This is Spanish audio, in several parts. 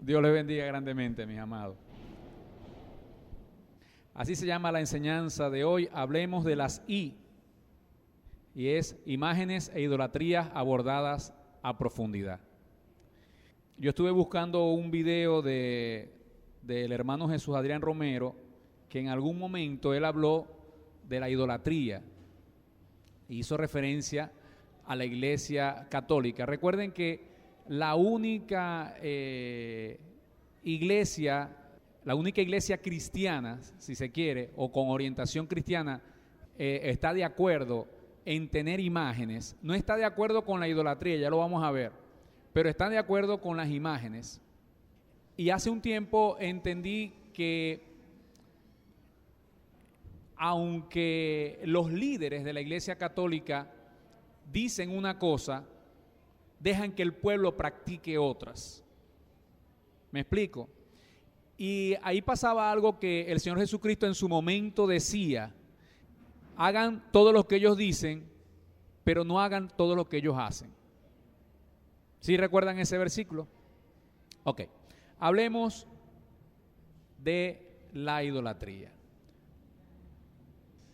Dios les bendiga grandemente, mis amados. Así se llama la enseñanza de hoy. Hablemos de las I. Y es imágenes e idolatrías abordadas a profundidad. Yo estuve buscando un video del hermano Jesús Adrián Romero, que en algún momento él habló de la idolatría. Hizo referencia a la Iglesia Católica. Recuerden que la única iglesia cristiana, si se quiere, o con orientación cristiana, está de acuerdo en tener imágenes. No está de acuerdo con la idolatría, ya lo vamos a ver, pero está de acuerdo con las imágenes. Y hace un tiempo entendí que aunque los líderes de la Iglesia Católica dicen una cosa, dejan que el pueblo practique otras. ¿Me explico? Y ahí pasaba algo que el Señor Jesucristo en su momento decía: hagan todo lo que ellos dicen, pero no hagan todo lo que ellos hacen. ¿Sí recuerdan ese versículo? Ok, hablemos de la idolatría.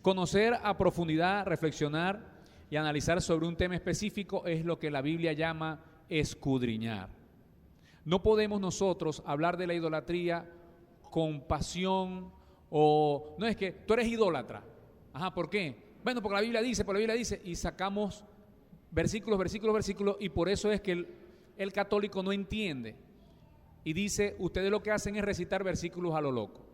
Conocer a profundidad, reflexionar y analizar sobre un tema específico es lo que la Biblia llama escudriñar. No podemos nosotros hablar de la idolatría con pasión o no es que tú eres idólatra. Ajá, ¿por qué? Bueno, porque la Biblia dice, y sacamos versículos, y por eso es que el católico no entiende y dice, ustedes lo que hacen es recitar versículos a lo loco.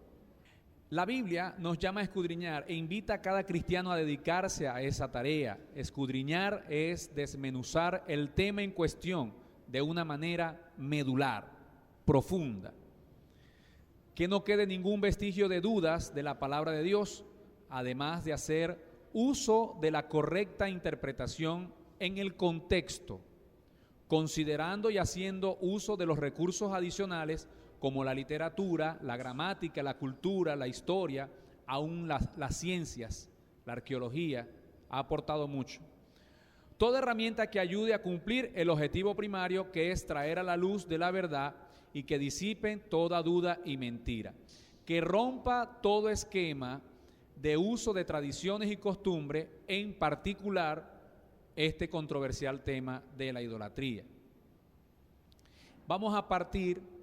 La Biblia nos llama a escudriñar e invita a cada cristiano a dedicarse a esa tarea. Escudriñar es desmenuzar el tema en cuestión de una manera medular, profunda. Que no quede ningún vestigio de dudas de la palabra de Dios, además de hacer uso de la correcta interpretación en el contexto, considerando y haciendo uso de los recursos adicionales como la literatura, la gramática, la cultura, la historia, aún las ciencias, la arqueología, ha aportado mucho. Toda herramienta que ayude a cumplir el objetivo primario, que es traer a la luz de la verdad y que disipen toda duda y mentira, que rompa todo esquema de uso de tradiciones y costumbres, en particular este controversial tema de la idolatría. Vamos a partir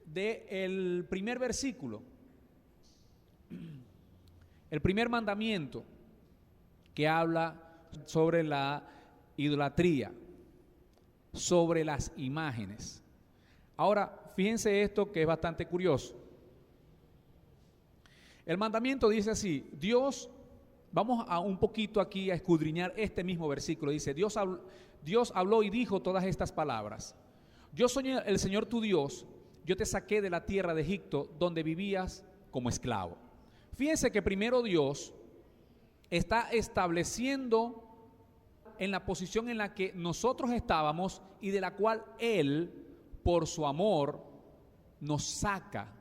del primer versículo, el primer mandamiento que habla sobre la idolatría, sobre las imágenes. Ahora, fíjense esto que es bastante curioso. El mandamiento dice así, vamos a un poquito aquí a escudriñar este mismo versículo. Dice, Dios habló y dijo todas estas palabras. Yo soy el Señor tu Dios, yo te saqué de la tierra de Egipto, donde vivías como esclavo. Fíjense que primero Dios está estableciendo en la posición en la que nosotros estábamos y de la cual Él, por su amor, nos saca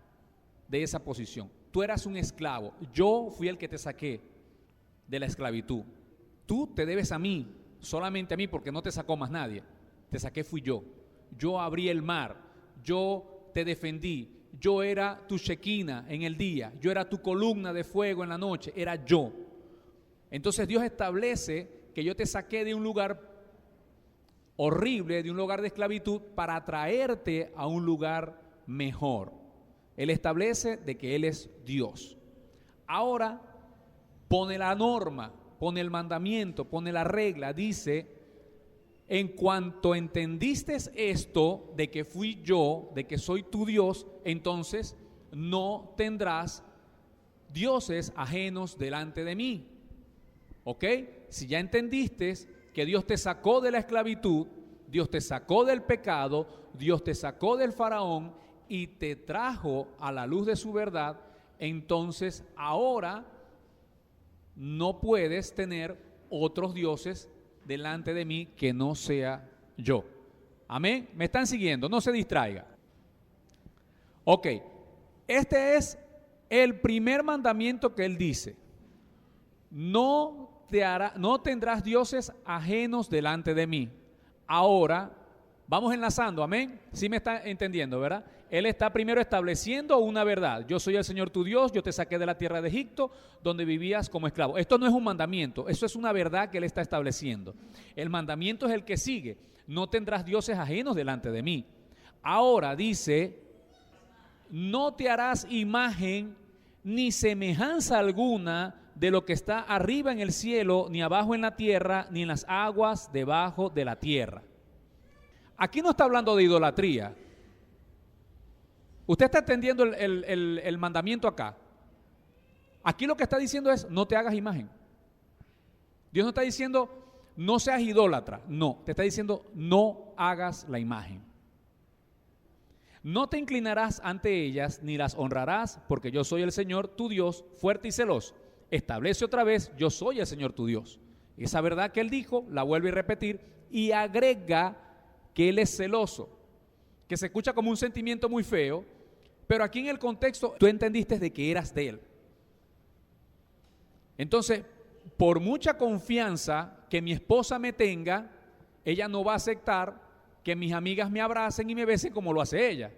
de esa posición. Tú eras un esclavo, yo fui el que te saqué de la esclavitud. Tú te debes a mí, solamente a mí, porque no te sacó más nadie. Te saqué fui yo. Yo abrí el mar, yo te defendí, yo era tu Shekinah en el día, yo era tu columna de fuego en la noche, era yo. Entonces Dios establece que yo te saqué de un lugar horrible, de un lugar de esclavitud, para traerte a un lugar mejor. Él establece de que Él es Dios. Ahora pone la norma, pone el mandamiento, pone la regla, dice: en cuanto entendiste esto, de que fui yo, de que soy tu Dios, entonces no tendrás dioses ajenos delante de mí. ¿Ok? Si ya entendiste que Dios te sacó de la esclavitud, Dios te sacó del pecado, Dios te sacó del faraón y te trajo a la luz de su verdad, entonces ahora no puedes tener otros dioses delante de mí que no sea yo. Amén. ¿Me están siguiendo? No se distraiga. Ok, este es el primer mandamiento que Él dice: no tendrás dioses ajenos delante de mí. Ahora Vamos enlazando, amén. Sí me está entendiendo, ¿verdad? Él está primero estableciendo una verdad. Yo soy el Señor tu Dios, yo te saqué de la tierra de Egipto, donde vivías como esclavo. Esto no es un mandamiento, eso es una verdad que Él está estableciendo. El mandamiento es el que sigue. No tendrás dioses ajenos delante de mí. Ahora dice, no te harás imagen ni semejanza alguna de lo que está arriba en el cielo, ni abajo en la tierra, ni en las aguas debajo de la tierra. Aquí no está hablando de idolatría. Usted está entendiendo el mandamiento acá. Aquí lo que está diciendo es, no te hagas imagen. Dios no está diciendo, no seas idólatra. No, te está diciendo, no hagas la imagen. No te inclinarás ante ellas, ni las honrarás, porque yo soy el Señor, tu Dios, fuerte y celoso. Establece otra vez, yo soy el Señor, tu Dios. Esa verdad que Él dijo, la vuelve a repetir y agrega que Él es celoso, que se escucha como un sentimiento muy feo, pero aquí en el contexto tú entendiste de que eras de Él. Entonces, por mucha confianza que mi esposa me tenga, ella no va a aceptar que mis amigas me abracen y me besen como lo hace ella.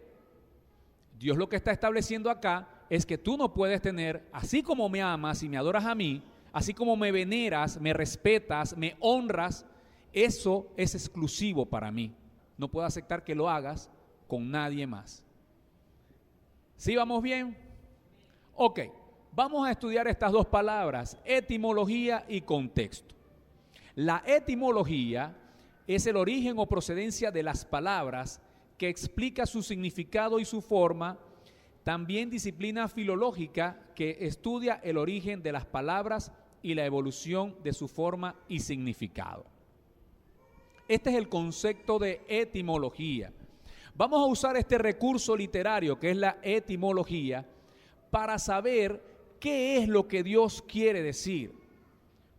Dios lo que está estableciendo acá es que tú no puedes tener, así como me amas y me adoras a mí, así como me veneras, me respetas, me honras, eso es exclusivo para mí. No puedo aceptar que lo hagas con nadie más. ¿Sí vamos bien? Ok, vamos a estudiar estas dos palabras, etimología y contexto. La etimología es el origen o procedencia de las palabras que explica su significado y su forma. También disciplina filológica que estudia el origen de las palabras y la evolución de su forma y significado. Este es el concepto de etimología. Vamos a usar este recurso literario que es la etimología para saber qué es lo que Dios quiere decir.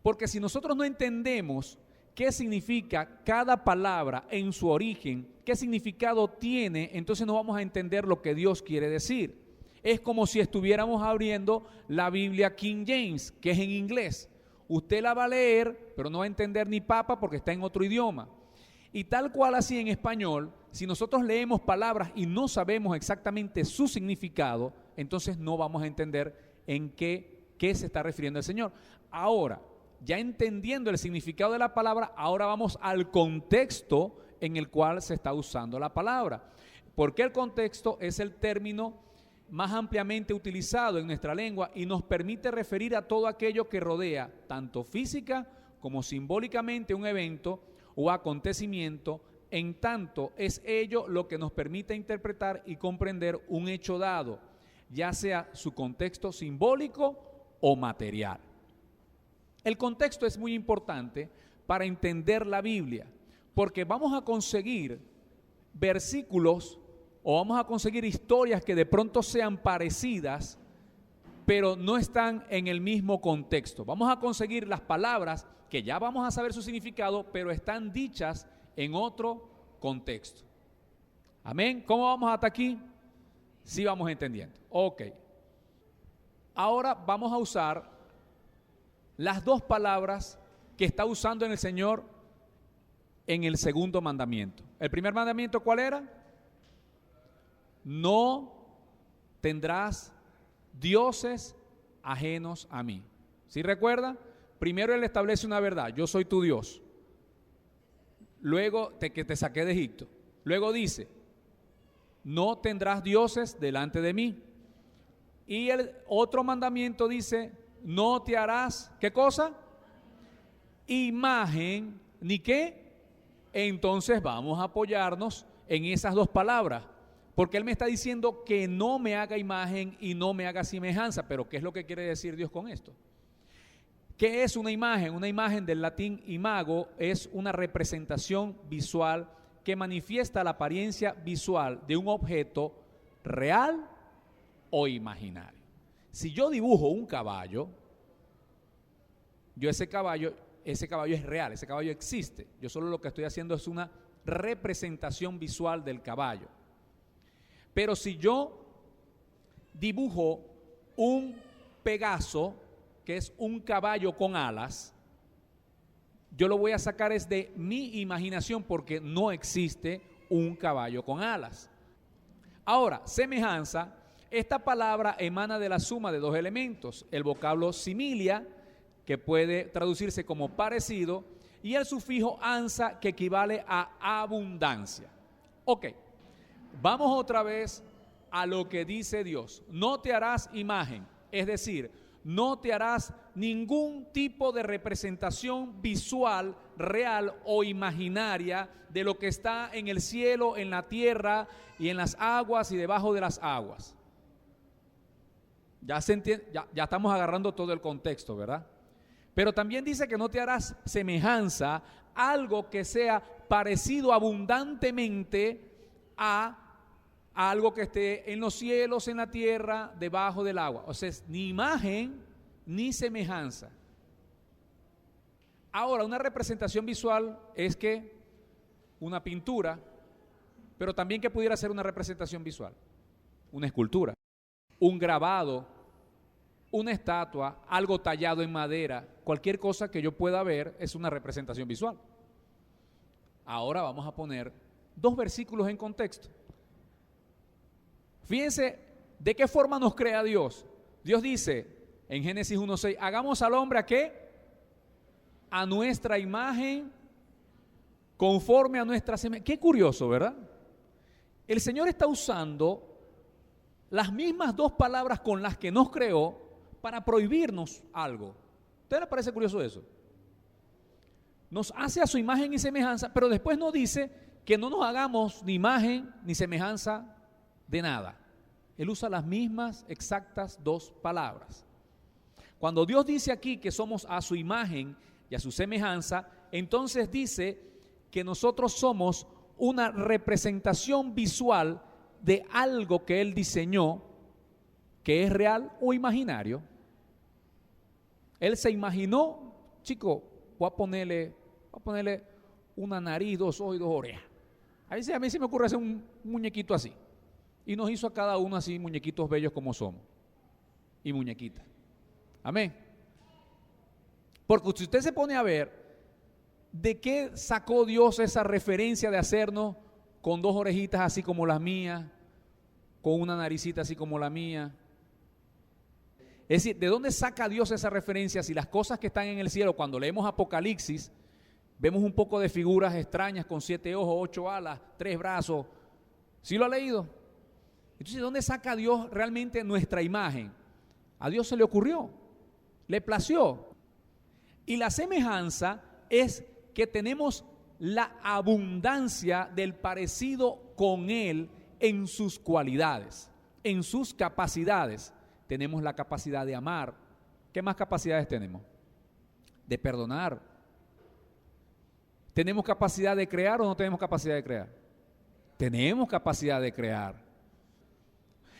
Porque si nosotros no entendemos qué significa cada palabra en su origen, qué significado tiene, entonces no vamos a entender lo que Dios quiere decir. Es como si estuviéramos abriendo la Biblia King James, que es en inglés. Usted la va a leer, pero no va a entender ni papa porque está en otro idioma. Y tal cual así en español, si nosotros leemos palabras y no sabemos exactamente su significado, entonces no vamos a entender en qué se está refiriendo el Señor. Ahora, ya entendiendo el significado de la palabra, ahora vamos al contexto en el cual se está usando la palabra. Porque el contexto es el término más ampliamente utilizado en nuestra lengua y nos permite referir a todo aquello que rodea, tanto física como simbólicamente, un evento o acontecimiento, en tanto es ello lo que nos permite interpretar y comprender un hecho dado, ya sea su contexto simbólico o material. El contexto es muy importante para entender la Biblia, porque vamos a conseguir versículos o vamos a conseguir historias que de pronto sean parecidas, pero no están en el mismo contexto. Vamos a conseguir las palabras que ya vamos a saber su significado, pero están dichas en otro contexto. Amén. ¿Cómo vamos hasta aquí? Sí vamos entendiendo. Ok. Ahora vamos a usar las dos palabras que está usando en el Señor en el segundo mandamiento. ¿El primer mandamiento cuál era? No tendrás dioses ajenos a mí. ¿Sí recuerda? Primero Él establece una verdad, yo soy tu Dios. Luego que te saqué de Egipto. Luego dice, no tendrás dioses delante de mí. Y el otro mandamiento dice, no te harás, ¿qué cosa? Imagen, ¿ni qué? Entonces vamos a apoyarnos en esas dos palabras. Porque Él me está diciendo que no me haga imagen y no me haga semejanza. Pero ¿qué es lo que quiere decir Dios con esto? ¿Qué es una imagen? Una imagen del latín imago es una representación visual que manifiesta la apariencia visual de un objeto real o imaginario. Si yo dibujo un caballo, ese caballo es real, ese caballo existe. Yo solo lo que estoy haciendo es una representación visual del caballo. Pero si yo dibujo un Pegaso, que es un caballo con alas, yo lo voy a sacar es de mi imaginación porque no existe un caballo con alas. Ahora, semejanza, esta palabra emana de la suma de dos elementos, el vocablo similia, que puede traducirse como parecido, y el sufijo ansa, que equivale a abundancia. Ok, vamos otra vez a lo que dice Dios. No te harás imagen, es decir, no te harás ningún tipo de representación visual, real o imaginaria de lo que está en el cielo, en la tierra y en las aguas y debajo de las aguas. Ya se entiende, ya estamos agarrando todo el contexto, ¿verdad? Pero también dice que no te harás semejanza, algo que sea parecido abundantemente a algo que esté en los cielos, en la tierra, debajo del agua. O sea, ni imagen ni semejanza. Ahora, una representación visual es que una pintura, pero también que pudiera ser una representación visual, una escultura, un grabado, una estatua, algo tallado en madera, cualquier cosa que yo pueda ver es una representación visual. Ahora vamos a poner dos versículos en contexto. Fíjense de qué forma nos crea Dios. Dios dice en Génesis 1:6, hagamos al hombre ¿a qué? A nuestra imagen, conforme a nuestra semejanza. Qué curioso, ¿verdad? El Señor está usando las mismas dos palabras con las que nos creó para prohibirnos algo. ¿A usted le parece curioso eso? Nos hace a su imagen y semejanza, pero después nos dice que no nos hagamos ni imagen ni semejanza de nada. Él usa las mismas exactas dos palabras. Cuando Dios dice aquí que somos a su imagen y a su semejanza, entonces dice que nosotros somos una representación visual de algo que Él diseñó, que es real o imaginario. Él se imaginó, chico, voy a ponerle una nariz, dos ojos y dos orejas. A mí se me ocurre hacer un muñequito así. Y nos hizo a cada uno así muñequitos bellos como somos. Y muñequitas. Amén. Porque si usted se pone a ver, ¿de qué sacó Dios esa referencia de hacernos con dos orejitas así como las mías, con una naricita así como la mía? Es decir, ¿de dónde saca Dios esa referencia si las cosas que están en el cielo, cuando leemos Apocalipsis, vemos un poco de figuras extrañas con 7 ojos, 8 alas, 3 brazos? ¿Sí lo ha leído? Entonces, ¿de dónde saca Dios realmente nuestra imagen? A Dios se le ocurrió, le plació. Y la semejanza es que tenemos la abundancia del parecido con Él en sus cualidades, en sus capacidades. Tenemos la capacidad de amar. ¿Qué más capacidades tenemos? De perdonar. ¿Tenemos capacidad de crear o no tenemos capacidad de crear? Tenemos capacidad de crear.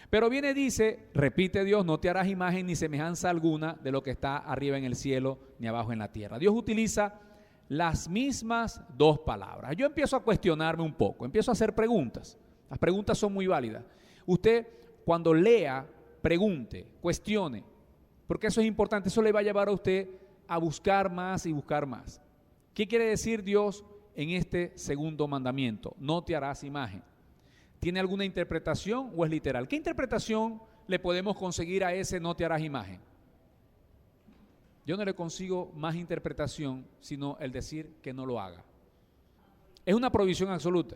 Pero viene y dice, repite Dios, no te harás imagen ni semejanza alguna de lo que está arriba en el cielo ni abajo en la tierra. Dios utiliza las mismas dos palabras. Yo empiezo a cuestionarme un poco, empiezo a hacer preguntas. Las preguntas son muy válidas. Usted cuando lea, pregunte, cuestione, porque eso es importante, eso le va a llevar a usted a buscar más y buscar más. ¿Qué quiere decir Dios en este segundo mandamiento? No te harás imagen. ¿Tiene alguna interpretación o es literal? ¿Qué interpretación le podemos conseguir a ese no te harás imagen? Yo no le consigo más interpretación sino el decir que no lo haga. Es una prohibición absoluta.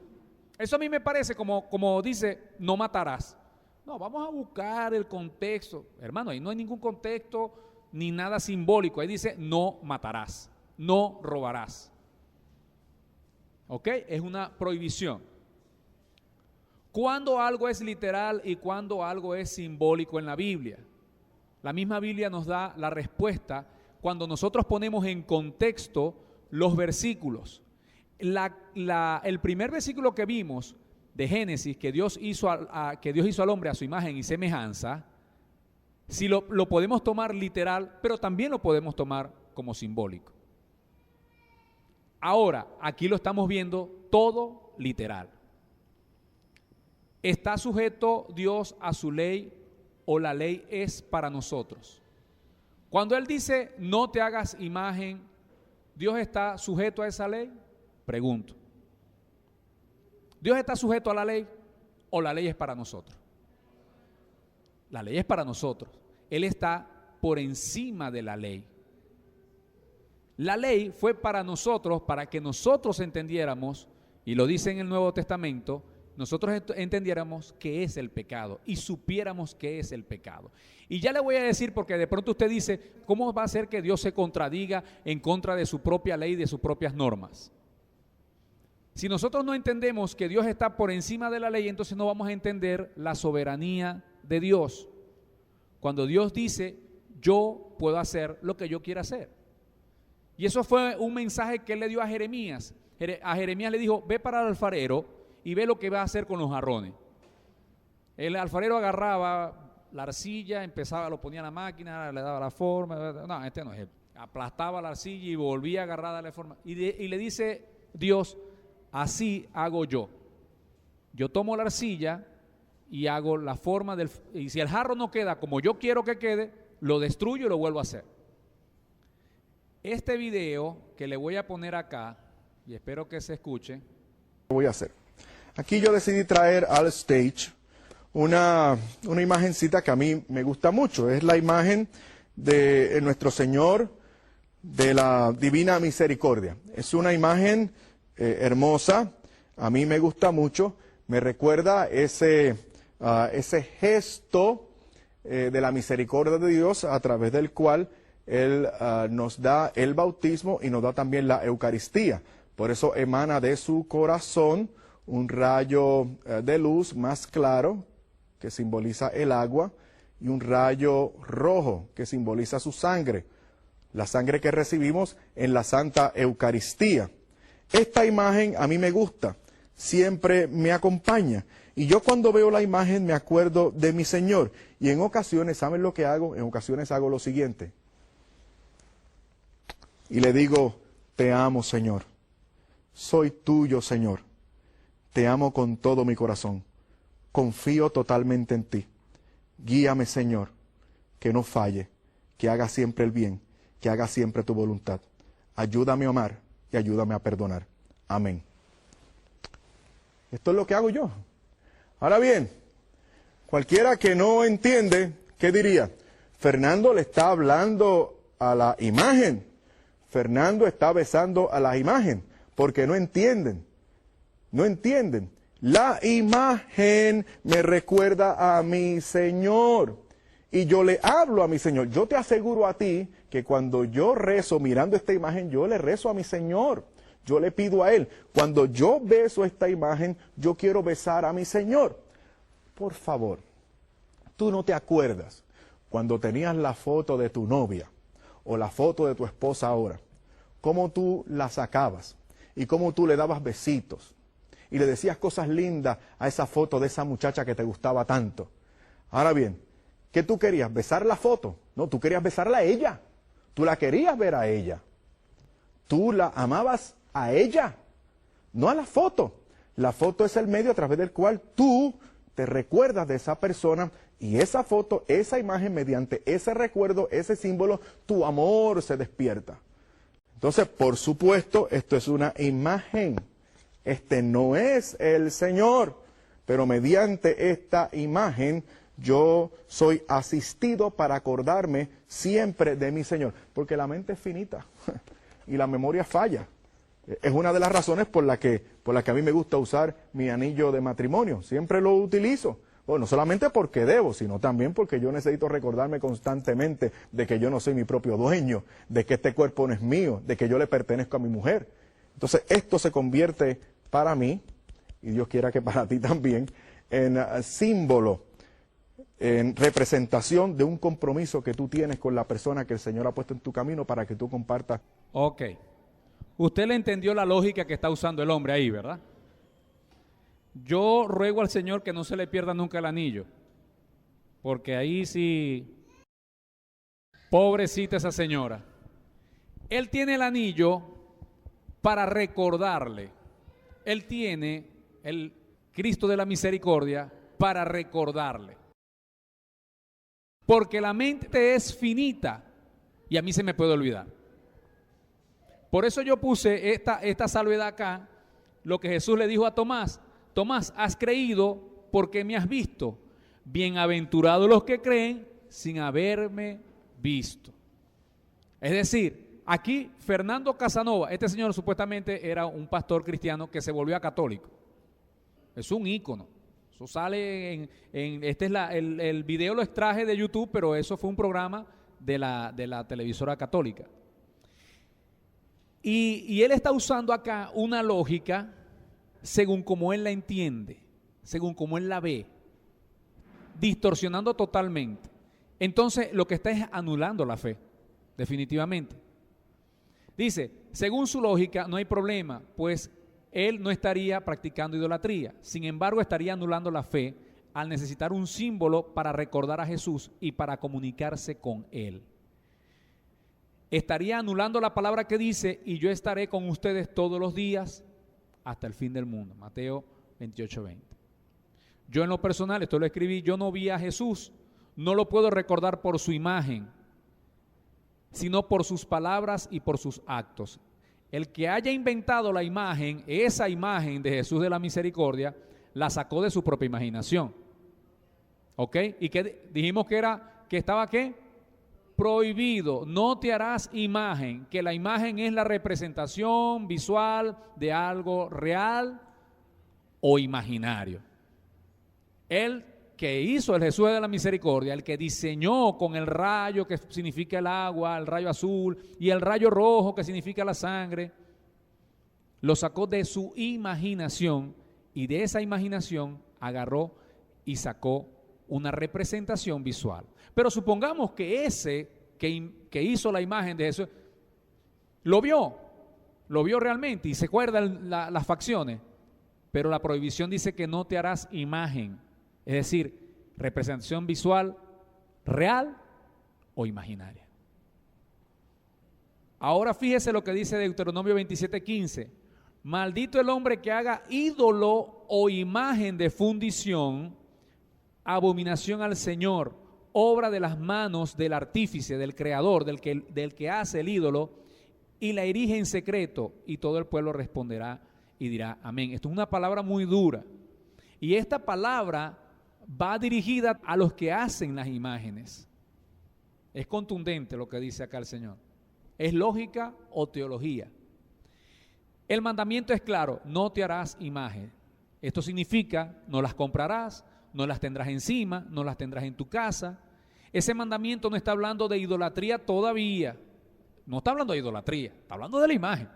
Eso a mí me parece como dice, no matarás. No, vamos a buscar el contexto. Hermano, ahí no hay ningún contexto ni nada simbólico. Ahí dice, no matarás, no robarás. ¿Ok? Es una prohibición. ¿Cuándo algo es literal y cuándo algo es simbólico en la Biblia? La misma Biblia nos da la respuesta cuando nosotros ponemos en contexto los versículos. El primer versículo que vimos de Génesis, que Dios hizo al hombre a su imagen y semejanza, si lo podemos tomar literal, pero también lo podemos tomar como simbólico. Ahora, aquí lo estamos viendo todo literal. ¿Está sujeto Dios a su ley o la ley es para nosotros? Cuando Él dice, no te hagas imagen, ¿Dios está sujeto a esa ley? Pregunto. ¿Dios está sujeto a la ley o la ley es para nosotros? La ley es para nosotros. Él está por encima de la ley. La ley fue para nosotros, para que nosotros entendiéramos, y lo dice en el Nuevo Testamento, nosotros entendiéramos qué es el pecado y supiéramos qué es el pecado. Y ya le voy a decir, porque de pronto usted dice, ¿cómo va a ser que Dios se contradiga en contra de su propia ley y de sus propias normas? Si nosotros no entendemos que Dios está por encima de la ley, entonces no vamos a entender la soberanía de Dios. Cuando Dios dice, yo puedo hacer lo que yo quiera hacer. Y eso fue un mensaje que él le dio a Jeremías. A Jeremías le dijo, ve para el alfarero y ve lo que va a hacer con los jarrones. El alfarero agarraba la arcilla, empezaba, lo ponía en la máquina, le daba la forma. No, este no es él. Aplastaba la arcilla y volvía a agarrar, darle forma. Y le dice Dios, así hago yo. Yo tomo la arcilla y hago la forma del... Y si el jarro no queda como yo quiero que quede, lo destruyo y lo vuelvo a hacer. Este video que le voy a poner acá, y espero que se escuche. Voy a hacer. Aquí yo decidí traer al stage una imagencita que a mí me gusta mucho. Es la imagen de nuestro Señor de la Divina Misericordia. Es una imagen hermosa, a mí me gusta mucho. Me recuerda ese gesto de la misericordia de Dios a través del cual Él nos da el bautismo y nos da también la Eucaristía. Por eso emana de su corazón un rayo de luz más claro que simboliza el agua y un rayo rojo que simboliza su sangre, la sangre que recibimos en la Santa Eucaristía. Esta imagen a mí me gusta, siempre me acompaña. Y yo cuando veo la imagen me acuerdo de mi Señor. Y en ocasiones, ¿saben lo que hago? En ocasiones hago lo siguiente. Y le digo, te amo, Señor. Soy tuyo, Señor. Te amo con todo mi corazón. Confío totalmente en ti. Guíame, Señor, que no falle, que haga siempre el bien, que haga siempre tu voluntad. Ayúdame a amar y ayúdame a perdonar. Amén. Esto es lo que hago yo. Ahora bien, cualquiera que no entiende, ¿qué diría? Fernando le está hablando a la imagen. Fernando está besando a la imagen, porque no entienden. No entienden. La imagen me recuerda a mi Señor. Y yo le hablo a mi Señor. Yo te aseguro a ti que cuando yo rezo mirando esta imagen, yo le rezo a mi Señor. Yo le pido a Él. Cuando yo beso esta imagen, yo quiero besar a mi Señor. Por favor, tú no te acuerdas cuando tenías la foto de tu novia o la foto de tu esposa ahora, cómo tú la sacabas y cómo tú le dabas besitos y le decías cosas lindas a esa foto de esa muchacha que te gustaba tanto. Ahora bien, ¿qué tú querías? ¿Besar la foto? No, tú querías besarla a ella. Tú la querías ver a ella. Tú la amabas a ella, no a la foto. La foto es el medio a través del cual tú te recuerdas de esa persona y esa foto, esa imagen, mediante ese recuerdo, ese símbolo, tu amor se despierta. Entonces, por supuesto, esto es una imagen. Este no es el Señor, pero mediante esta imagen yo soy asistido para acordarme siempre de mi Señor, porque la mente es finita y la memoria falla. Es una de las razones por la que a mí me gusta usar mi anillo de matrimonio. Siempre lo utilizo. Bueno, no solamente porque debo, sino también porque yo necesito recordarme constantemente de que yo no soy mi propio dueño, de que este cuerpo no es mío, de que yo le pertenezco a mi mujer. Entonces esto se convierte para mí, y Dios quiera que para ti también, en símbolo, en representación de un compromiso que tú tienes con la persona que el Señor ha puesto en tu camino para que tú compartas. Ok. Usted le entendió la lógica que está usando el hombre ahí, ¿verdad? Yo ruego al Señor que no se le pierda nunca el anillo, porque ahí sí, pobrecita esa señora. Él tiene el anillo para recordarle. Él tiene el Cristo de la misericordia para recordarle. Porque la mente es finita y a mí se me puede olvidar. Por eso yo puse esta salvedad acá, lo que Jesús le dijo a Tomás. Tomás, has creído porque me has visto. Bienaventurados los que creen sin haberme visto. Es decir, aquí Fernando Casanova, este señor supuestamente era un pastor cristiano que se volvió católico. Es un ícono. Eso sale el video lo extraje de YouTube, pero eso fue un programa de la televisora católica. Y él está usando acá una lógica según como él la entiende, según como él la ve, distorsionando totalmente. Entonces lo que está es anulando la fe, definitivamente. Dice, según su lógica no hay problema, pues él no estaría practicando idolatría. Sin embargo, estaría anulando la fe al necesitar un símbolo para recordar a Jesús y para comunicarse con él. Estaría anulando la palabra que dice, y yo estaré con ustedes todos los días hasta el fin del mundo. Mateo 28:20. Yo en lo personal, esto lo escribí, yo no vi a Jesús, no lo puedo recordar por su imagen, sino por sus palabras y por sus actos. El que haya inventado la imagen, esa imagen de Jesús de la Misericordia, la sacó de su propia imaginación. ¿Ok? ¿Y qué dijimos que estaba qué? Prohibido. No te harás imagen, que la imagen es la representación visual de algo real o imaginario. El que hizo el Jesús de la Misericordia, el que diseñó con el rayo que significa el agua, el rayo azul, y el rayo rojo que significa la sangre, lo sacó de su imaginación, y de esa imaginación agarró y sacó una representación visual. Pero supongamos que ese que hizo la imagen de Jesús lo vio realmente y se acuerdan las facciones, pero la prohibición dice que no te harás imagen. Es decir, representación visual real o imaginaria. Ahora fíjese lo que dice Deuteronomio 27:15. Maldito el hombre que haga ídolo o imagen de fundición, abominación al Señor, obra de las manos del artífice, del creador, del que hace el ídolo, y la erige en secreto, y todo el pueblo responderá y dirá amén. Esto es una palabra muy dura. Y esta palabra va dirigida a los que hacen las imágenes. Es contundente lo que dice acá el Señor. ¿Es lógica o teología? El mandamiento es claro, no te harás imagen. Esto significa, no las comprarás, no las tendrás encima, no las tendrás en tu casa. Ese mandamiento no está hablando de idolatría todavía. No está hablando de idolatría, está hablando de la imagen.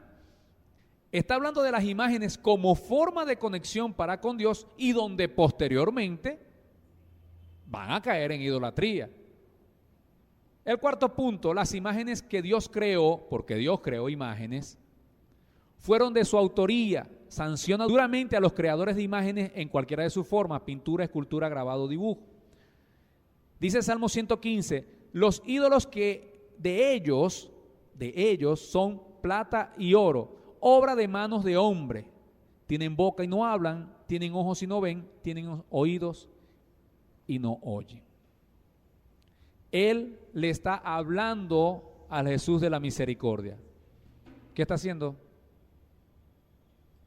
Está hablando de las imágenes como forma de conexión para con Dios y donde posteriormente van a caer en idolatría. El cuarto punto, las imágenes que Dios creó, porque Dios creó imágenes, fueron de su autoría. Sanciona duramente a los creadores de imágenes en cualquiera de sus formas, pintura, escultura, grabado, dibujo. Dice Salmo 115, los ídolos que de ellos son plata y oro, obra de manos de hombre. Tienen boca y no hablan, tienen ojos y no ven, tienen oídos y no oyen. Él le está hablando al Jesús de la misericordia. ¿Qué está haciendo?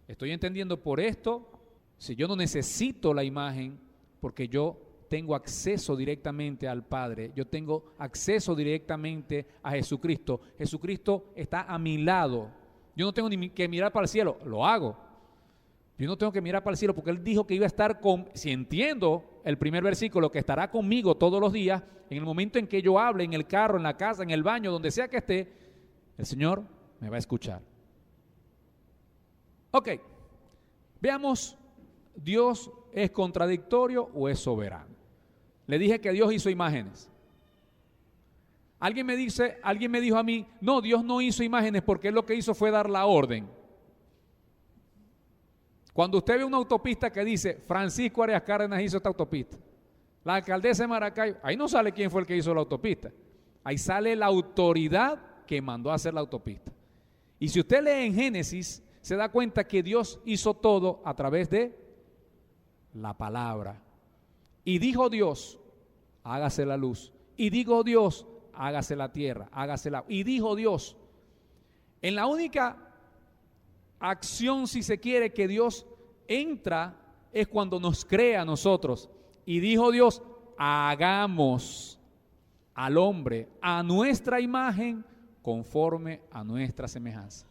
Estoy entendiendo por esto, si yo no necesito la imagen, porque yo tengo acceso directamente al Padre, yo tengo acceso directamente a Jesucristo. Jesucristo está a mi lado. Yo no tengo ni que mirar para el cielo, lo hago. Yo no tengo que mirar para el cielo porque Él dijo que iba a estar si entiendo el primer versículo, que estará conmigo todos los días, en el momento en que yo hable, en el carro, en la casa, en el baño, donde sea que esté, el Señor me va a escuchar. Ok, veamos, ¿Dios es contradictorio o es soberano? Le dije que Dios hizo imágenes. Alguien me dijo a mí, no, Dios no hizo imágenes porque Él lo que hizo fue dar la orden. Cuando usted ve una autopista que dice Francisco Arias Cárdenas hizo esta autopista, la alcaldesa de Maracaibo, ahí no sale quién fue el que hizo la autopista, ahí sale la autoridad que mandó a hacer la autopista. Y si usted lee en Génesis, se da cuenta que Dios hizo todo a través de la palabra. Y dijo Dios, hágase la luz. Y dijo Dios, hágase la tierra, hágase la... Y dijo Dios, en la única acción, si se quiere, que Dios entra es cuando nos crea a nosotros. Y dijo Dios, hagamos al hombre a nuestra imagen conforme a nuestra semejanza.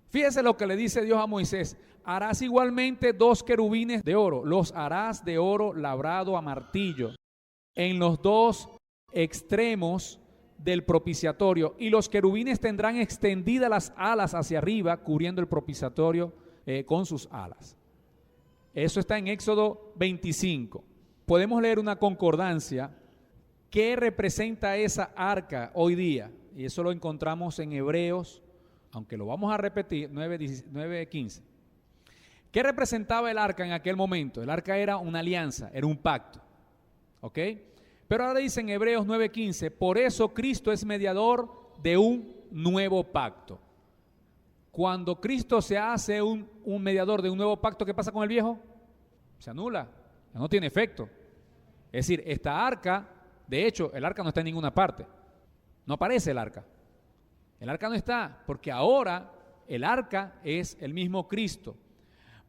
Fíjese lo que le dice Dios a Moisés. Harás igualmente 2 querubines de oro, los harás de oro labrado a martillo en los 2 extremos del propiciatorio, y los querubines tendrán extendidas las alas hacia arriba, cubriendo el propiciatorio con sus alas. Eso está en Éxodo 25. Podemos leer una concordancia. ¿Qué representa esa arca hoy día? Y eso lo encontramos en Hebreos, aunque lo vamos a repetir, 9:15. ¿Qué representaba el arca en aquel momento? El arca era una alianza, era un pacto. ¿Ok? Pero ahora dice en Hebreos 9:15, por eso Cristo es mediador de un nuevo pacto. Cuando Cristo se hace un mediador de un nuevo pacto, ¿qué pasa con el viejo? Se anula, ya no tiene efecto. Es decir, esta arca, de hecho, el arca no está en ninguna parte. No aparece el arca. El arca no está, porque ahora el arca es el mismo Cristo.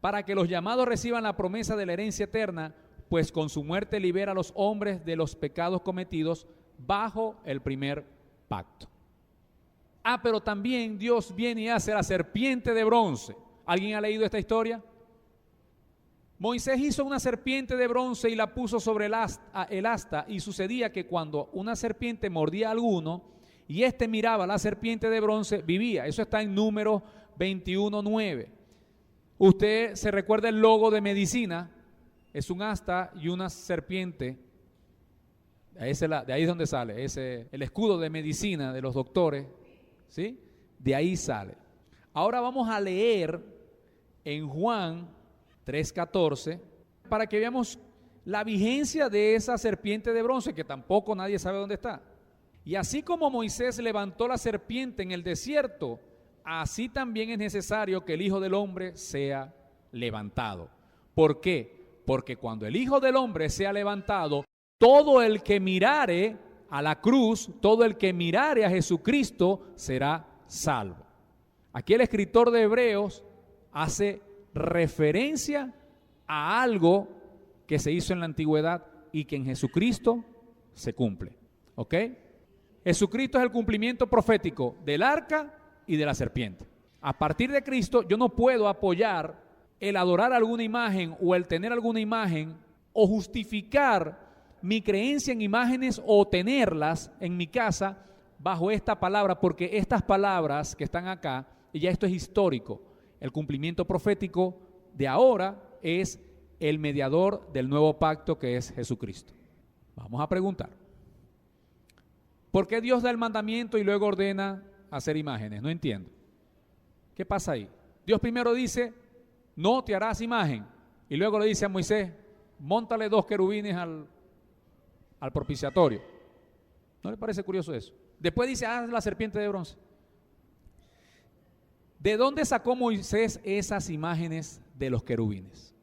Para que los llamados reciban la promesa de la herencia eterna, pues con su muerte libera a los hombres de los pecados cometidos bajo el primer pacto. Pero también Dios viene y hace la serpiente de bronce. ¿Alguien ha leído esta historia? Moisés hizo una serpiente de bronce y la puso sobre el asta, y sucedía que cuando una serpiente mordía a alguno y éste miraba a la serpiente de bronce, vivía. Eso está en Números 21:9. Usted se recuerda el logo de medicina, es un asta y una serpiente. De ahí es donde sale, el escudo de medicina de los doctores, ¿sí? De ahí sale. Ahora vamos a leer en Juan 3:14 para que veamos la vigencia de esa serpiente de bronce, que tampoco nadie sabe dónde está. Y así como Moisés levantó la serpiente en el desierto, así también es necesario que el Hijo del Hombre sea levantado. ¿Por qué? Porque cuando el Hijo del Hombre sea levantado, todo el que mirare a la cruz, todo el que mirare a Jesucristo será salvo. Aquí el escritor de Hebreos hace referencia a algo que se hizo en la antigüedad y que en Jesucristo se cumple. ¿Ok? Jesucristo es el cumplimiento profético del arca y de la serpiente. A partir de Cristo yo no puedo apoyar el adorar alguna imagen o el tener alguna imagen o justificar mi creencia en imágenes o tenerlas en mi casa bajo esta palabra, porque estas palabras que están acá, y ya esto es histórico, el cumplimiento profético de ahora es el mediador del nuevo pacto que es Jesucristo. Vamos a preguntar, ¿por qué Dios da el mandamiento y luego ordena hacer imágenes? No entiendo. ¿Qué pasa ahí? Dios primero dice, no te harás imagen, y luego le dice a Moisés, móntale 2 querubines al propiciatorio. ¿No le parece curioso eso? Después dice, haz la serpiente de bronce. ¿De dónde sacó Moisés esas imágenes de los querubines?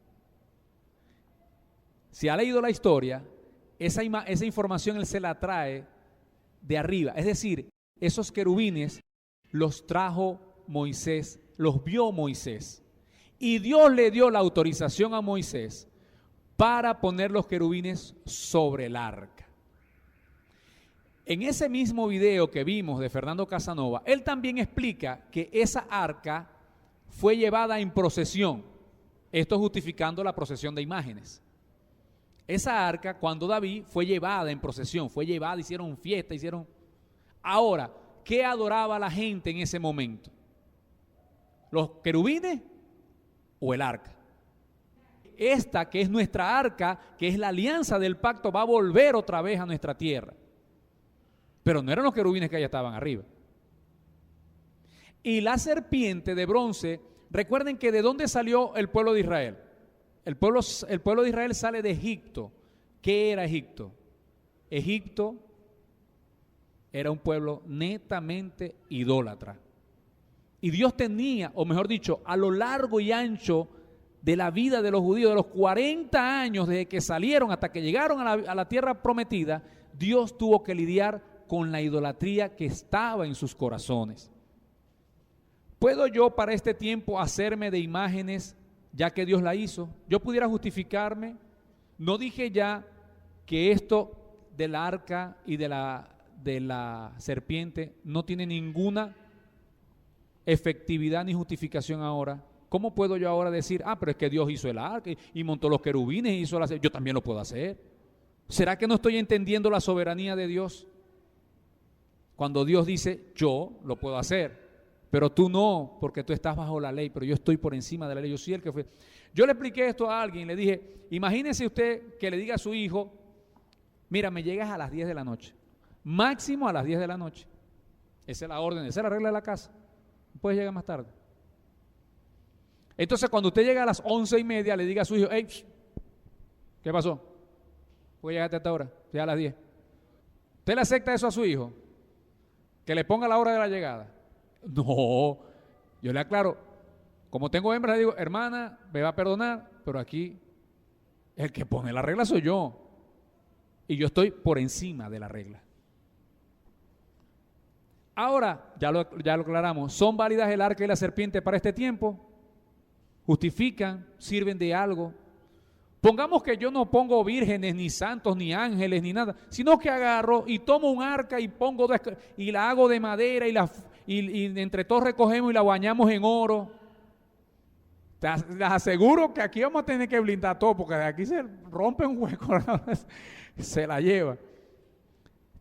Si ha leído la historia, esa información él se la trae de arriba. Es decir, esos querubines los trajo Moisés, los vio Moisés. Y Dios le dio la autorización a Moisés para poner los querubines sobre el arca. En ese mismo video que vimos de Fernando Casanova, él también explica que esa arca fue llevada en procesión. Esto justificando la procesión de imágenes. Esa arca, cuando David fue llevada en procesión, fue llevada, hicieron fiesta, Ahora, ¿qué adoraba la gente en ese momento? ¿Los querubines o el arca? Esta, que es nuestra arca, que es la alianza del pacto, va a volver otra vez a nuestra tierra. Pero no eran los querubines que allá estaban arriba. Y la serpiente de bronce, recuerden que ¿de dónde salió el pueblo de Israel? El pueblo de Israel sale de Egipto. ¿Qué era Egipto? Egipto era un pueblo netamente idólatra. Y Dios tenía, o mejor dicho, a lo largo y ancho de la vida de los judíos, de los 40 años desde que salieron hasta que llegaron a la tierra prometida, Dios tuvo que lidiar con la idolatría que estaba en sus corazones. ¿Puedo yo para este tiempo hacerme de imágenes ya que Dios la hizo. Yo pudiera justificarme. No dije ya que esto del arca y de la serpiente no tiene ninguna efectividad ni justificación ahora. ¿Cómo puedo yo ahora decir, pero es que Dios hizo el arca y montó los querubines y hizo la serpiente? Yo también lo puedo hacer. ¿Será que no estoy entendiendo la soberanía de Dios? Cuando Dios dice, yo lo puedo hacer, pero tú no, porque tú estás bajo la ley, pero yo estoy por encima de la ley, yo soy el que fue. Yo le expliqué esto a alguien, le dije, imagínese usted que le diga a su hijo, mira, me llegas a las 10 de la noche, máximo a las 10 de la noche. Esa es la orden, esa es la regla de la casa. No puedes llegar más tarde. Entonces cuando usted llega a las 11:30, le diga a su hijo, hey, ¿qué pasó? ¿Puedes llegar hasta ahora? Ya a las 10. ¿Usted le acepta eso a su hijo? Que le ponga la hora de la llegada. No, yo le aclaro, como tengo hembra, le digo, hermana, me va a perdonar, pero aquí el que pone la regla soy yo. Y yo estoy por encima de la regla. Ahora, ya lo aclaramos, ¿son válidas el arca y la serpiente para este tiempo? ¿Justifican? ¿Sirven de algo? Pongamos que yo no pongo vírgenes, ni santos, ni ángeles, ni nada, sino que agarro y tomo un arca y pongo y la hago de madera y entre todos recogemos y la bañamos en oro. Les aseguro que aquí vamos a tener que blindar todo, porque de aquí se rompe un hueco, se la lleva.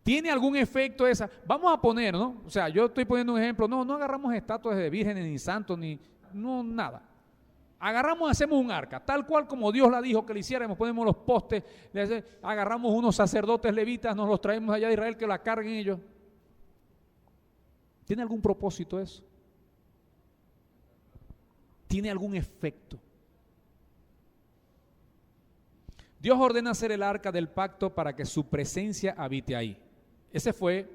¿Tiene algún efecto esa? Vamos a poner, ¿no? O sea, yo estoy poniendo un ejemplo, no agarramos estatuas de vírgenes, ni santos, no nada. Agarramos, hacemos un arca, tal cual como Dios la dijo que le hiciéramos, ponemos los postes, agarramos unos sacerdotes levitas, nos los traemos allá de Israel que la carguen ellos. ¿Tiene algún propósito eso? ¿Tiene algún efecto? Dios ordena hacer el arca del pacto para que su presencia habite ahí. Esa fue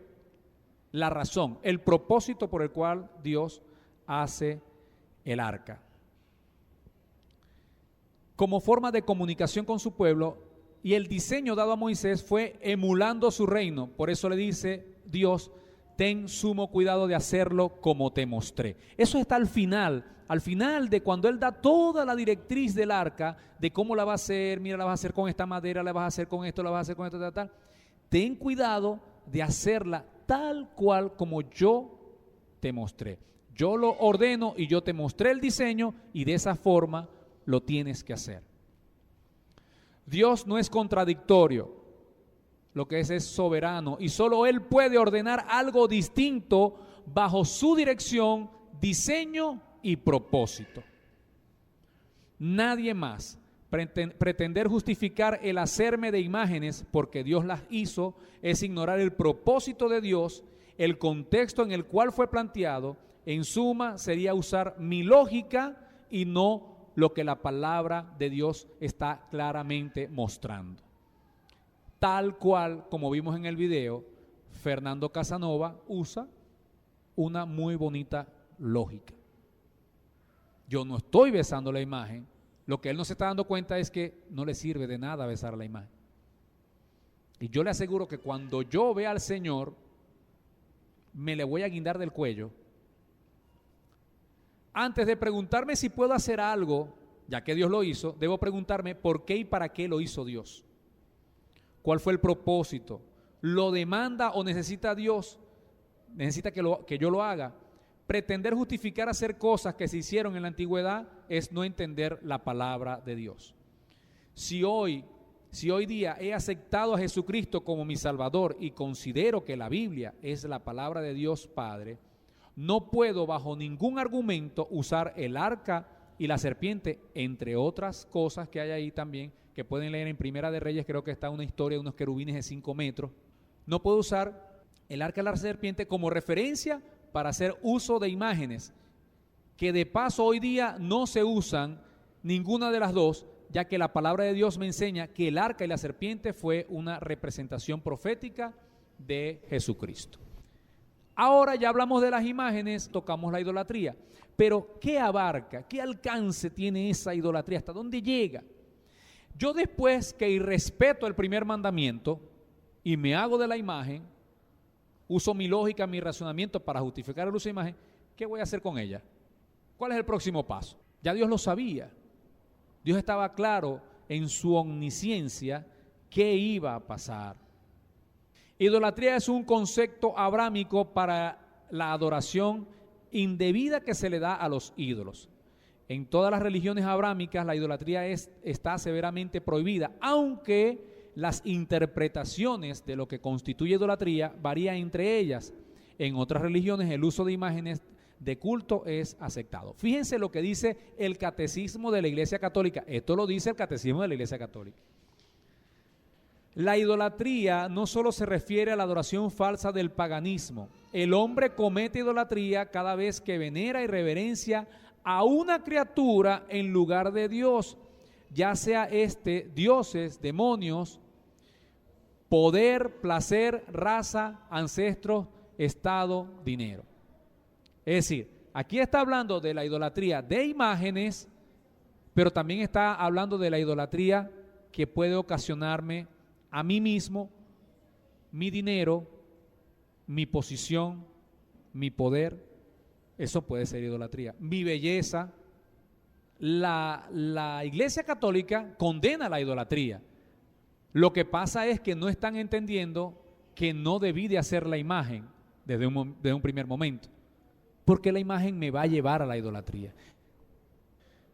la razón, el propósito por el cual Dios hace el arca. Como forma de comunicación con su pueblo, y el diseño dado a Moisés fue emulando su reino. Por eso le dice Dios, ten sumo cuidado de hacerlo como te mostré. Eso está al final de cuando Él da toda la directriz del arca, de cómo la va a hacer, mira, la vas a hacer con esta madera, la vas a hacer con esto, la vas a hacer con esto, tal. Ten cuidado de hacerla tal cual como yo te mostré. Yo lo ordeno y yo te mostré el diseño y de esa forma lo tienes que hacer. Dios no es contradictorio, lo que es soberano y solo Él puede ordenar algo distinto bajo su dirección, diseño y propósito. Nadie más. Pretender justificar el hacerme de imágenes porque Dios las hizo es ignorar el propósito de Dios, el contexto en el cual fue planteado. En suma, sería usar mi lógica y no lo que la palabra de Dios está claramente mostrando. Tal cual, como vimos en el video, Fernando Casanova usa una muy bonita lógica. Yo no estoy besando la imagen. Lo que él no se está dando cuenta es que no le sirve de nada besar la imagen. Y yo le aseguro que cuando yo vea al Señor, me le voy a guindar del cuello. Antes de preguntarme si puedo hacer algo, ya que Dios lo hizo, debo preguntarme por qué y para qué lo hizo Dios. ¿Cuál fue el propósito? ¿Lo demanda o necesita Dios? ¿Necesita que yo lo haga? Pretender justificar hacer cosas que se hicieron en la antigüedad es no entender la palabra de Dios. Si hoy día he aceptado a Jesucristo como mi Salvador y considero que la Biblia es la palabra de Dios Padre, no puedo bajo ningún argumento usar el arca y la serpiente, entre otras cosas que hay ahí también, que pueden leer en Primera de Reyes, creo que está una historia de unos querubines de 5 metros. No puedo usar el arca y la serpiente como referencia para hacer uso de imágenes, que de paso hoy día no se usan ninguna de las dos, ya que la palabra de Dios me enseña que el arca y la serpiente fue una representación profética de Jesucristo. Ahora ya hablamos de las imágenes, tocamos la idolatría, pero ¿qué abarca? ¿Qué alcance tiene esa idolatría? ¿Hasta dónde llega? Yo después que irrespeto el primer mandamiento y me hago de la imagen, uso mi lógica, mi razonamiento para justificar el uso de imagen, ¿qué voy a hacer con ella? ¿Cuál es el próximo paso? Ya Dios lo sabía. Dios estaba claro en su omnisciencia qué iba a pasar. Idolatría es un concepto abrámico para la adoración indebida que se le da a los ídolos. En todas las religiones abrámicas la idolatría está severamente prohibida, aunque las interpretaciones de lo que constituye idolatría varían entre ellas. En otras religiones el uso de imágenes de culto es aceptado. Fíjense lo que dice el Catecismo de la Iglesia Católica. Esto lo dice el Catecismo de la Iglesia Católica. La idolatría no solo se refiere a la adoración falsa del paganismo. El hombre comete idolatría cada vez que venera y reverencia a una criatura en lugar de Dios, ya sea dioses, demonios, poder, placer, raza, ancestros, estado, dinero. Es decir, aquí está hablando de la idolatría de imágenes, pero también está hablando de la idolatría que puede ocasionarme a mí mismo, mi dinero, mi posición, mi poder. Eso puede ser idolatría. Mi belleza. La Iglesia Católica condena la idolatría. Lo que pasa es que no están entendiendo que no debí de hacer la imagen desde un primer momento, porque la imagen me va a llevar a la idolatría.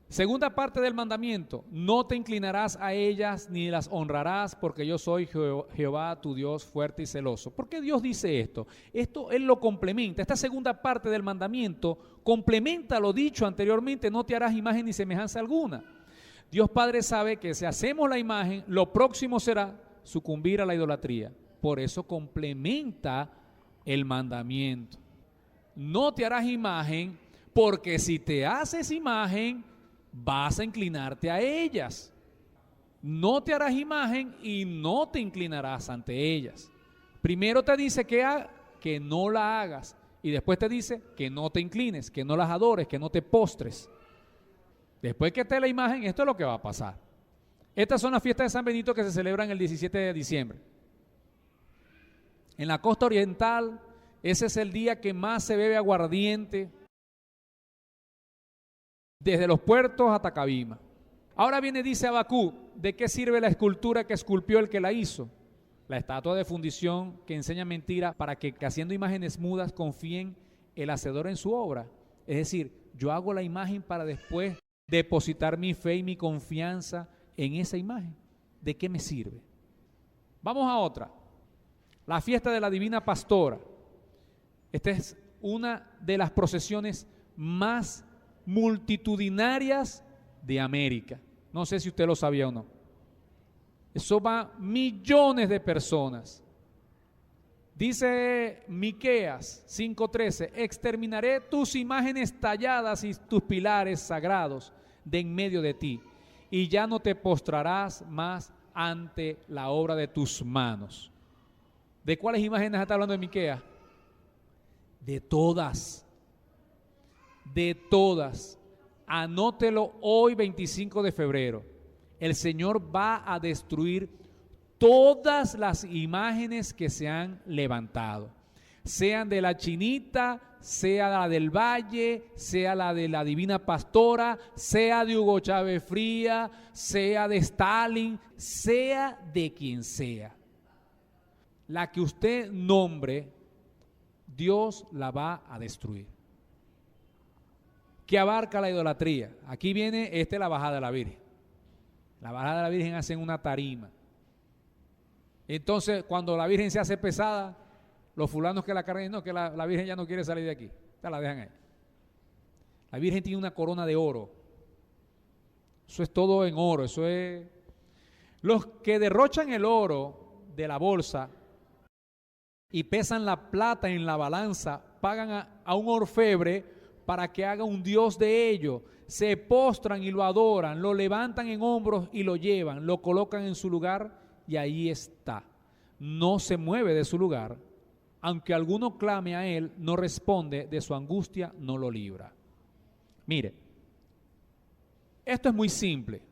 Segunda parte del mandamiento: no te inclinarás a ellas ni las honrarás, porque yo soy Jehová tu Dios fuerte y celoso. ¿Por qué Dios dice esto? Esto Él lo complementa. Esta segunda parte del mandamiento complementa lo dicho anteriormente: no te harás imagen ni semejanza alguna. Dios Padre sabe que si hacemos la imagen, lo próximo será sucumbir a la idolatría. Por eso complementa el mandamiento. No te harás imagen, porque si te haces imagen, vas a inclinarte a ellas. No te harás imagen y no te inclinarás ante ellas. Primero te dice que no la hagas, y después te dice que no te inclines, que no las adores, que no te postres. Después que esté la imagen, esto es lo que va a pasar. Estas son las fiestas de San Benito que se celebran el 17 de diciembre. En la costa oriental, ese es el día que más se bebe aguardiente, desde los puertos hasta Cabima. Ahora viene, dice Habacuc, ¿de qué sirve la escultura que esculpió el que la hizo? La estatua de fundición que enseña mentira, para que haciendo imágenes mudas confíen el hacedor en su obra. Es decir, yo hago la imagen para después depositar mi fe y mi confianza en esa imagen. ¿De qué me sirve? Vamos a otra. La fiesta de la Divina Pastora. Esta es una de las procesiones más multitudinarias de América. No sé si usted lo sabía o no. Eso va millones de personas. Dice Miqueas 5:13: exterminaré tus imágenes talladas y tus pilares sagrados de en medio de ti, y ya no te postrarás más ante la obra de tus manos. ¿De cuáles imágenes está hablando de Miqueas? De todas. De todas. Anótelo hoy, 25 de febrero. El Señor va a destruir todas las imágenes que se han levantado, sean de la Chinita, sea la del Valle, sea la de la Divina Pastora, sea de Hugo Chávez Fría, sea de Stalin, sea de quien sea. La que usted nombre, Dios la va a destruir. ¿Qué abarca la idolatría? Aquí viene la bajada de la Virgen. La bajada de la Virgen hacen una tarima. Entonces, cuando la Virgen se hace pesada, los fulanos que la cargan, no, que la Virgen ya no quiere salir de aquí. La dejan ahí. La Virgen tiene una corona de oro. Eso es todo en oro. Eso es. Los que derrochan el oro de la bolsa y pesan la plata en la balanza, pagan a un orfebre para que haga un dios de ellos. Se postran y lo adoran, lo levantan en hombros y lo llevan, lo colocan en su lugar y ahí está. No se mueve de su lugar. Aunque alguno clame a él, no responde, de su angustia no lo libra. Mire, esto es muy simple.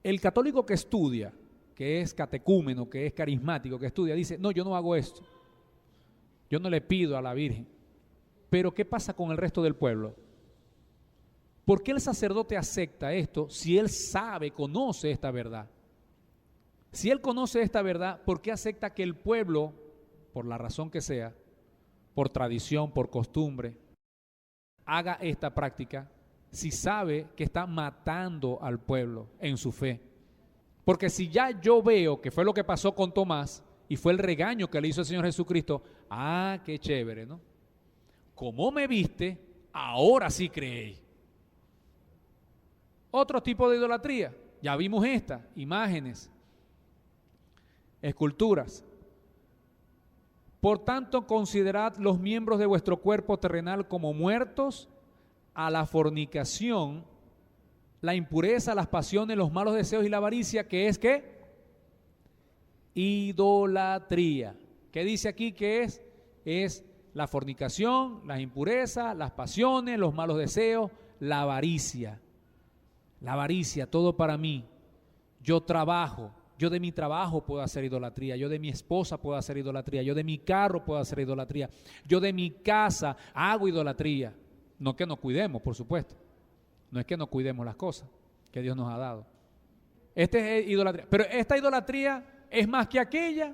El católico que estudia, que es catecúmeno, que es carismático, que estudia, dice: no, yo no hago esto. Yo no le pido a la Virgen. Pero ¿qué pasa con el resto del pueblo? ¿Por qué el sacerdote acepta esto si él sabe, conoce esta verdad? Si él conoce esta verdad, ¿por qué acepta que el pueblo, por la razón que sea, por tradición, por costumbre, haga esta práctica si sabe que está matando al pueblo en su fe? Porque si ya yo veo que fue lo que pasó con Tomás y fue el regaño que le hizo el Señor Jesucristo, qué chévere, ¿no? Como me viste, ahora sí creí. Otro tipo de idolatría, ya vimos esta, imágenes, esculturas. Por tanto, considerad los miembros de vuestro cuerpo terrenal como muertos a la fornicación, la impureza, las pasiones, los malos deseos y la avaricia, que es ¿qué? Idolatría. ¿Qué dice aquí que es? Es la fornicación, las impurezas, las pasiones, los malos deseos, la avaricia. La avaricia, todo para mí. Yo trabajo. Yo de mi trabajo puedo hacer idolatría, yo de mi esposa puedo hacer idolatría, yo de mi carro puedo hacer idolatría, yo de mi casa hago idolatría. No que nos cuidemos, por supuesto. No es que no cuidemos las cosas que Dios nos ha dado. Este es idolatría. Pero esta idolatría es más que aquella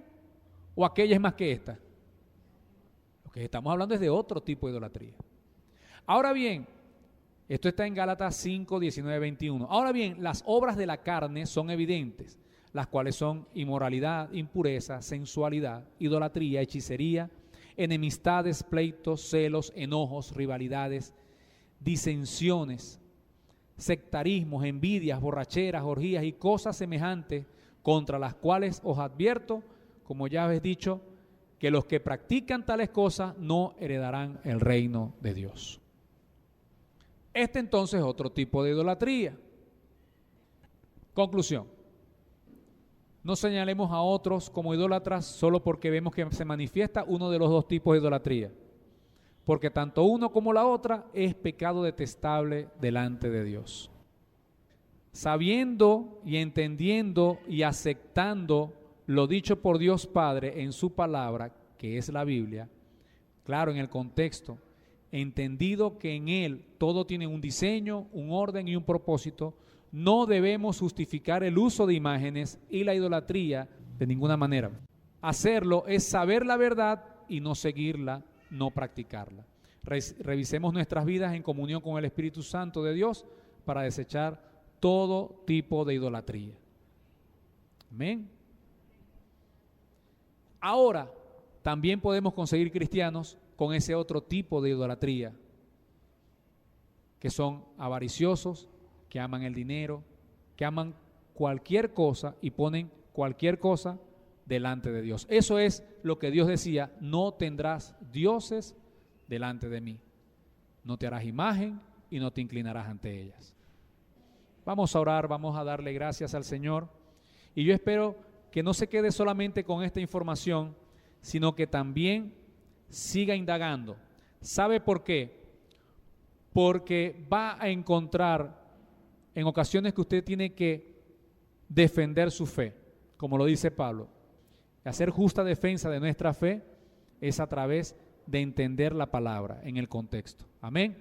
o aquella es más que esta. Lo que estamos hablando es de otro tipo de idolatría. Ahora bien, esto está en Gálatas 5, 19, 21. Ahora bien, las obras de la carne son evidentes, las cuales son inmoralidad, impureza, sensualidad, idolatría, hechicería, enemistades, pleitos, celos, enojos, rivalidades, disensiones, sectarismos, envidias, borracheras, orgías y cosas semejantes, contra las cuales os advierto, como ya habéis dicho, que los que practican tales cosas no heredarán el reino de Dios. Este entonces es otro tipo de idolatría. Conclusión. No señalemos a otros como idólatras solo porque vemos que se manifiesta uno de los dos tipos de idolatría. Porque tanto uno como la otra es pecado detestable delante de Dios. Sabiendo y entendiendo y aceptando lo dicho por Dios Padre en su palabra, que es la Biblia, claro, en el contexto, entendido que en él todo tiene un diseño, un orden y un propósito, no debemos justificar el uso de imágenes y la idolatría de ninguna manera. Hacerlo es saber la verdad y no seguirla, no practicarla. Revisemos nuestras vidas en comunión con el Espíritu Santo de Dios para desechar todo tipo de idolatría. Amén. Ahora, también podemos conseguir cristianos con ese otro tipo de idolatría, que son avariciosos, que aman el dinero, que aman cualquier cosa y ponen cualquier cosa delante de Dios. Eso es lo que Dios decía: no tendrás dioses delante de mí, no te harás imagen y no te inclinarás ante ellas. Vamos a orar, vamos a darle gracias al Señor, y yo espero que no se quede solamente con esta información, sino que también siga indagando. ¿Sabe por qué? Porque va a encontrar en ocasiones que usted tiene que defender su fe, como lo dice Pablo. Hacer justa defensa de nuestra fe es a través de entender la palabra en el contexto. Amén.